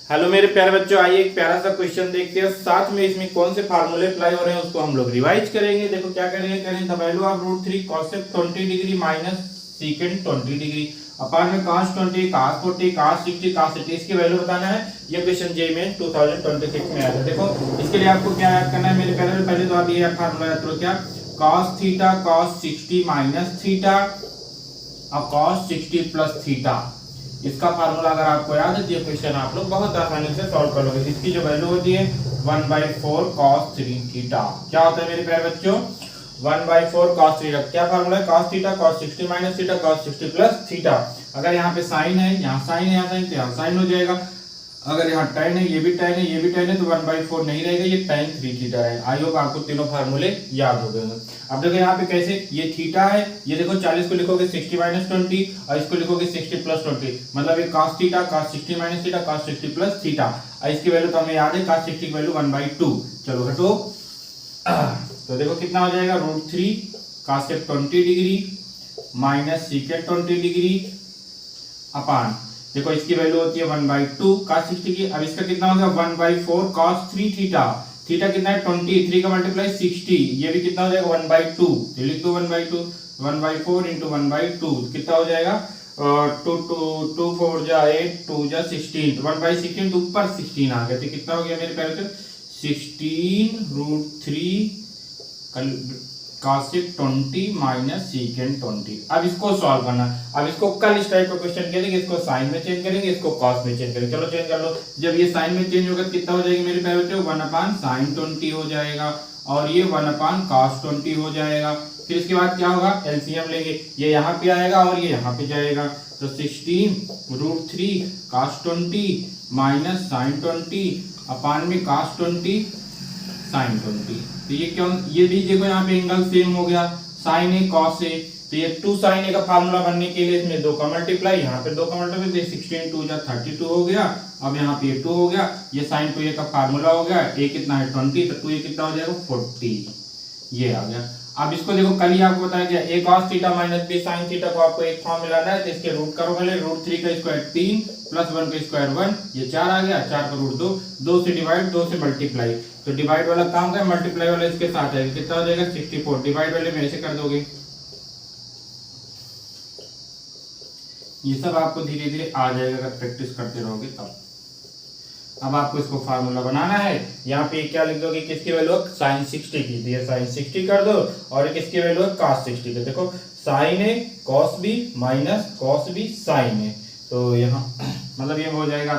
Hello मेरे प्यारे बच्चों, आइए एक प्यारा सा क्वेश्चन देखते हैं। साथ में इसमें कौन से फार्मूले अप्लाई हो रहे हैं उसको हम लोग रिवाइज करेंगे। देखो क्या करेंगे the value of root 3 cosec 20 degree minus secant 20 degree upon में cos 20 cos 40 cos 60 cos 80 इसकी वैल्यू बताना है। ये क्वेश्चन जेईई में 2026 में आया था। देखो इसके लिए आपको क्या याद करना है मेरे प्यारे, पहले तो आप ये फार्मूला याद करो, क्या cos theta cos 60 minus theta और cos 60 प्लस थीटा। इसका फार्मूला अगर आपको याद है तो ये क्वेश्चन आप लोग बहुत आसानी से सॉल्व कर लोगे। इसकी जो वैल्यू होती है 1/4 cos 3 थीटा। क्या होता है मेरे प्यारे बच्चों, 1/4 cos 3 क्या फार्मूला है, cos theta cos 60 minus theta cos 60 plus theta. अगर यहाँ पे साइन है, यहाँ साइन है, यहाँ साइन, तो यहाँ साइन हो जाएगा। अगर यहाँ tan है, ये भी tan है, ये भी tan है, तो 1/4 नहीं रहेगा, ये tan 3 थीटा है। आई होप आपको तीनों फार्मूले याद हो गए होंगे। अब देखो यहाँ पे कैसे, ये थीटा है, ये देखो 40 को लिखोगे 60 माइनस 20 और इसको लिखोगे 60 प्लस 20, मतलब ये cos theta cos 60 minus theta cos 60 plus theta. और इसकी वैल्यू तो हमें याद है, cos 60 की वैल्यू 1/2। चलो हटो, तो देखो कितना हो जाएगा, √3 cos 20 degree minus secant 20 degree upon, देखो इसकी वैल्यू होती है 1/2 cos 60 की। अब इसका कितना होगा 1/4 cos 3 थीटा। थीटा कितना है 20, 3 का मल्टीप्लाई 60, ये भी कितना हो जाएगा 1/2, तो लिख दो 1/2, 1/4 इंटू 1/2 कितना हो जाएगा 2 4 जा 8 2 जा 16, तो 1/16 तो ऊपर 16 आ गया, तो कितना हो गया मेरे प्यारे, 16√3 cosec 20 माइनस secant 20। अब इसको सॉल्व करना। अब इसको कल इस टाइप का क्वेश्चन करेंगे, इसको साइन में चेंज करेंगे, इसको कॉस में चेंज करेंगे। चलो चेंज कर लो। जब ये साइन में चेंज होगा कितना हो जाएगा मेरे प्यारे बच्चों, 1/sin 20 हो जाएगा और ये 1/cos 20 हो जाएगा। फिर इसके बाद क्या होगा, एलसीएम लेंगे, ये यहाँ पे आएगा और ये यहाँ पे जाएगा, तो 16√3 cos 20 माइनस sin 20 अपान में cos 20 sin 20। तो ये क्यों, ये भी देखो यहाँ पे एंगल सेम हो गया, साइन ए कॉस ए, तो ये 2 sin ए का फार्मूला बनने के लिए इसमें 2 का मल्टीप्लाई, यहाँ पे 2 का मल्टीप्लाई, 16 2 जा 32 हो गया। अब यहाँ पे 2 हो गया, ये sin 2a का फार्मूला हो गया, a कितना है 20, तो 2a कितना हो जाएगा 40, ये आ गया। अब इसको देखो, कल ही आपको बताया गया a cos theta minus b sin theta को आपको एक फॉर्म मिलाना है, तो इसके रूट करो पहले, √3 का स्क्वायर 3 प्लस 1 का स्क्वायर 1, ये 4 आ गया, 4 का रूट 2, 2 से डिवाइड 2 से मल्टीप्लाई, तो डिवाइड वाला काम का मल्टीप्लाई वाला इसके साथ आएगा, कितना हो जाएगा 64, डिवाइड वाले में ऐसे कर दोगे। ये सब आपको धीरे धीरे आ जाएगा अगर प्रैक्टिस करते रहोगे तब। अब आपको इसको फार्मूला बनाना है, यहाँ पे क्या लिख दोगे, किसकी वैल्यू है sin 60 की, तो ये sin 60 कर दो और किसकी वैल्यू है cos 60 की। देखो sin a cos b minus cos b sin a, तो यहाँ मतलब ये हो जाएगा